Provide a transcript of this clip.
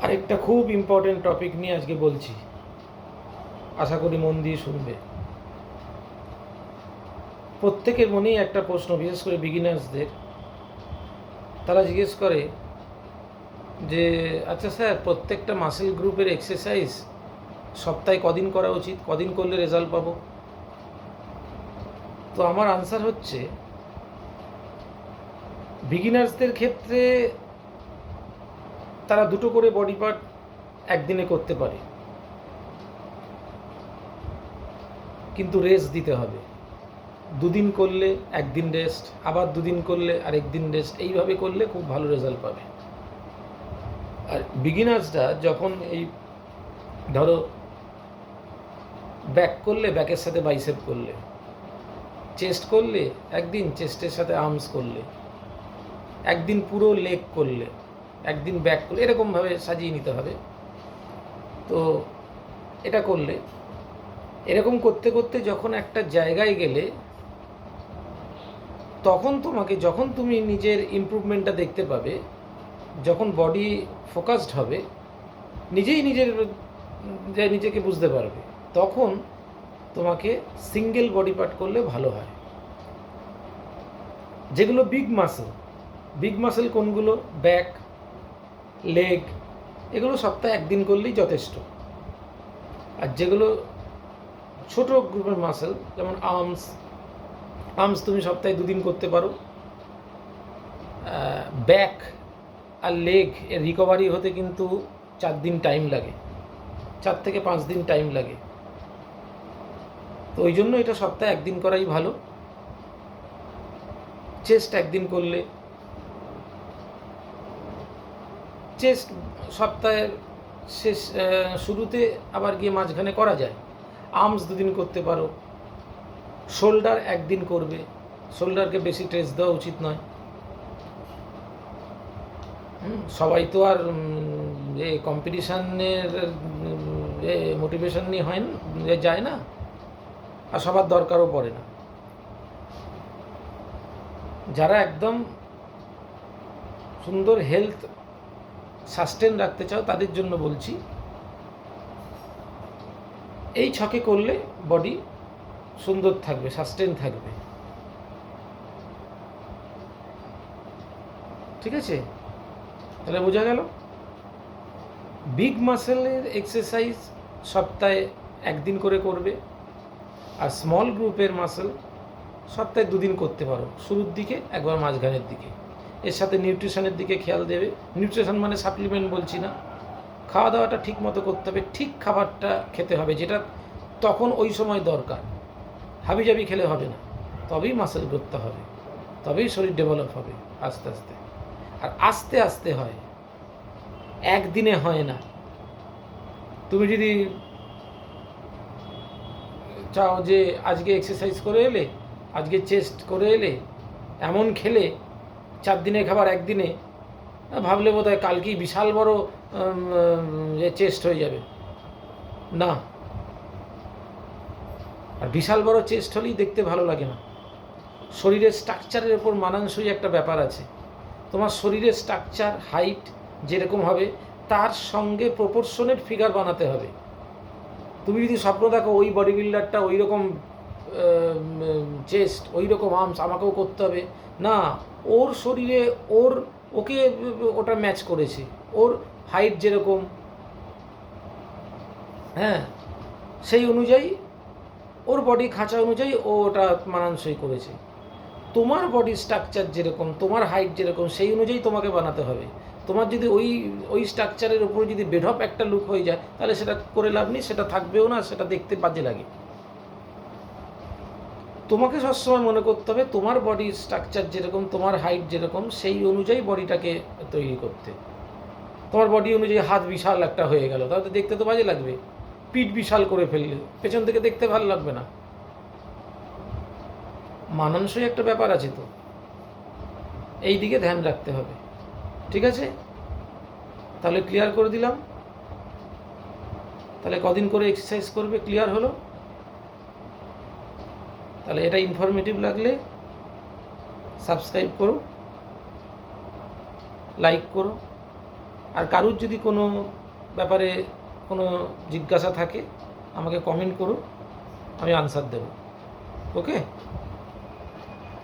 আরেকটা খুব important topic নিয়ে আজকে বলছি, আশা করি মন দিয়ে শুনবে। প্রত্যেকের মনেই একটা প্রশ্ন, বিশেষ করে বিগিনার্সদের। তারা জিজ্ঞেস করে যে আচ্ছা স্যার, প্রত্যেকটা মাসেল গ্রুপের এক্সারসাইজ সপ্তাহে কদিন করা উচিত, কদিন করলে রেজাল্ট পাবো? তো আমার আনসার হচ্ছে, বিগিনার্সদের ক্ষেত্রে তারা দুটো করে বডি পার্ট একদিনে করতে পারে, কিন্তু রেস্ট দিতে হবে। দুদিন করলে একদিন রেস্ট, আবার দুদিন করলে আরেকদিন রেস্ট, এইভাবে করলে খুব ভালো রেজাল্ট পাবে। আর বিগিনার্সরা যখন এই ধরো ব্যাক করলে, ব্যাকের সাথে বাইসেপ করলে, চেস্ট করলে একদিন, চেস্টের সাথে আর্মস করলে একদিন, পুরো লেগ করলে একদিন, ব্যাক করলে, এরকমভাবে সাজিয়ে নিতে হবে। তো এটা করলে, এরকম করতে করতে যখন একটা জায়গায় গেলে, তখন তোমাকে, যখন তুমি নিজের ইমপ্রুভমেন্টটা দেখতে পাবে, যখন বডি ফোকাসড হবে, নিজেই নিজেকে বুঝতে পারবে, তখন তোমাকে সিঙ্গেল বডি পার্ট করলে ভালো হয়। যেগুলো বিগ মাসেল কোনগুলো? ব্যাক, লেগ, এগুলো সপ্তাহে একদিন করলেই যথেষ্ট। আর যেগুলো ছোট গ্রুপের মাসেল, যেমন আর্মস তুমি সপ্তাহে দুদিন করতে পারো। ব্যাক আর লেগ এর রিকভারি হতে কিন্তু 4 দিন টাইম লাগে, 4 থেকে 5 দিন টাইম লাগে। তো ওই জন্য এটা সপ্তাহে একদিন করাই ভালো। চেস্ট একদিন করলে, চেস্ট সপ্তাহের শুরুতে আবার গিয়ে মাঝখানে করা যায়। আর্মস দুদিন করতে পারো। শোল্ডার একদিন করবে, শোল্ডারকে বেশি ট্রেস দেওয়া উচিত নয়। সবাই তো আর কম্পিটিশানের মোটিভেশন নিয়ে হয় না, যায় না, আর সবার দরকারও পড়ে না। যারা একদম সুন্দর হেলথ সাস্টেন রাখতে চাও, তাদের জন্য বলছি, এই ছকে করলে বডি সুন্দর থাকবে, সাস্টেন থাকবে। ঠিক আছে? তাহলে বোঝা গেল, বিগ মাসেলের এক্সারসাইজ সপ্তাহে একদিন করে করবে, আর স্মল গ্রুপের মাসেল সপ্তাহে 2 দিন করতে পারো, শুরুর দিকে একবার, মাঝখানের দিকে। এর সাথে নিউট্রিশনের দিকে খেয়াল দেবে। নিউট্রিশন মানে সাপ্লিমেন্ট বলছি না, খাওয়া দাওয়াটা ঠিক মতো করতে হবে, ঠিক খাবারটা খেতে হবে, যেটা তখন ওই সময় দরকার। হাবিজাবি খেলে হবে না, তবেই মাসেল গ্রোথটা হবে, তবেই শরীর ডেভেলপ হবে আস্তে আস্তে। আর আস্তে আস্তে হয়, একদিনে হয় না। তুমি যদি চাও যে আজকে এক্সারসাইজ করে এলে, আজকে চেস্ট করে এলে, এমন খেলে 4 দিনের খাবার একদিনে, ভাবলে বোধ হয় কালকেই বিশাল বড় চেস্ট হয়ে যাবে। না, আর বিশাল বড় চেস্ট হলেই দেখতে ভালো লাগে না। শরীরের স্ট্রাকচারের ওপর মানানসই একটা ব্যাপার আছে। তোমার শরীরের স্ট্রাকচার, হাইট যেরকম হবে, তার সঙ্গে প্রপোর্শনেট ফিগার বানাতে হবে। তুমি যদি স্বপ্ন দেখো ওই বডি বিল্ডারটা ওই রকম চেস্ট, ওই রকম আর্মস আমাকেও করতে হবে, না, ওর শরীরে ওকে ওটা ম্যাচ করেছে, ওর হাইট যেরকম, হ্যাঁ, সেই অনুযায়ী, ওর বডি খাঁচা অনুযায়ী ও ওটা মানানসই করেছে। তোমার বডি স্ট্রাকচার যেরকম, তোমার হাইট যেরকম, সেই অনুযায়ী তোমাকে বানাতে হবে। তোমার যদি ওই স্ট্রাকচারের উপরে যদি বেঢপ একটা লুক হয়ে যায়, তাহলে সেটা করে লাভ নেই, সেটা থাকবেও না, সেটা দেখতে বাজে লাগে। তোমাকে সবসময় মনে করতে হবে তোমার বডি স্ট্রাকচার যেরকম, তোমার হাইট যেরকম, সেই অনুযায়ী বডিটাকে তৈরি করতে। তোমার বডি অনুযায়ী হাত বিশাল একটা হয়ে গেল, তাহলে দেখতে তো বাজে লাগবে। পিঠ বিশাল করে ফেললে পেছন থেকে দেখতে ভালো লাগবে না। মানানসই একটা ব্যাপার আছে, তো এই দিকে ধ্যান রাখতে হবে। ঠিক আছে? তাহলে ক্লিয়ার করে দিলাম। তাহলে কদিন করে এক্সারসাইজ করবে, ক্লিয়ার হলো? তাহলে এটা ইনফরমেটিভ লাগলে সাবস্ক্রাইব করো, লাইক করো, আর কারুর যদি কোনো ব্যাপারে কোনো জিজ্ঞাসা থাকে আমাকে কমেন্ট করো, আমি আনসার দেবো। ওকে।